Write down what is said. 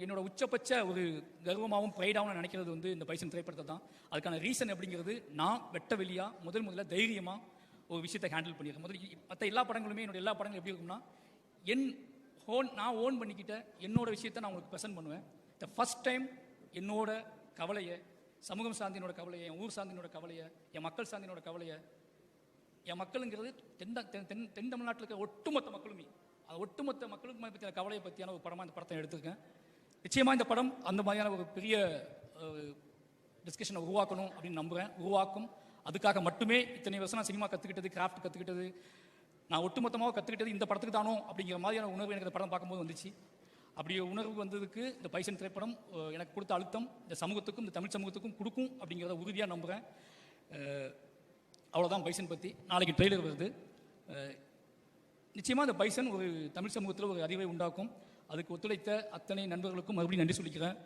என்னோட உச்சபட்ச ஒரு கர்வமாகவும் ப்ரைடாகவும் நினைக்கிறது வந்து இந்த பைசன் திரைப்படத்தை தான். அதுக்கான ரீசன் அப்படிங்கிறது நான் வெட்ட வெளியா முதல்ல தைரியமாக ஒரு விஷயத்தை ஹேண்டில் பண்ணியிருக்கேன். முதல்ல மற்ற எல்லா படங்களுமே என்னோட எல்லா படங்களும் எப்படி இருக்கும்னா நான் ஓன் பண்ணிக்கிட்ட என்னோட விஷயத்தை நான் உங்களுக்கு ப்ரெசென்ட் பண்ணுவேன். த ஃபஸ்ட் டைம் என்னோட கவலையை, சமூகம் சார்ந்தினோட கவலையை, என் ஊர் சார்ந்தினோட கவலையை, என் மக்கள் சார்ந்தினோட கவலையை, என் மக்களுங்கிறது தென் தமிழ்நாட்டில் இருக்கிற ஒட்டுமொத்த மக்களுமே, அது ஒட்டுமொத்த மக்களுக்கு பற்றின கவலையை பற்றியான ஒரு படமாக இந்த படத்தை எடுத்திருக்கேன். நிச்சயமாக இந்த படம் அந்த மாதிரியான ஒரு பெரிய டிஸ்கஷனை உருவாக்கணும் அப்படின்னு நம்புகிறேன். உருவாக்கும். அதுக்காக மட்டுமே இத்தனை வருஷம் நான் சினிமா கற்றுக்கிட்டது, கிராஃப்ட் கற்றுக்கிட்டது, நான் ஒட்டுமொத்தமாக கற்றுக்கிட்டது இந்த படத்துக்கு தானோ அப்படிங்கிற மாதிரியான உணர்வு எனக்கு இந்த படம் பார்க்கும்போது வந்துச்சு. அப்படி உணர்வு வந்ததுக்கு இந்த பைசன் திரைப்படம் எனக்கு கொடுத்த அழுத்தம் இந்த சமூகத்துக்கும் இந்த தமிழ் சமூகத்துக்கும் கொடுக்கும் அப்படிங்கிறத உறுதியாக நம்புகிறேன். அவ்வளோதான் பைசன் பற்றி. நாளைக்கு ட்ரெய்லர் வருது. நிச்சயமாக இந்த பைசன் ஒரு தமிழ் சமூகத்தில் ஒரு அறிவை உண்டாக்கும். அதுக்கு ஒத்துழைத்த அத்தனை நண்பர்களுக்கும் மறுபடியும் நன்றி சொல்லிக்கிறேன்.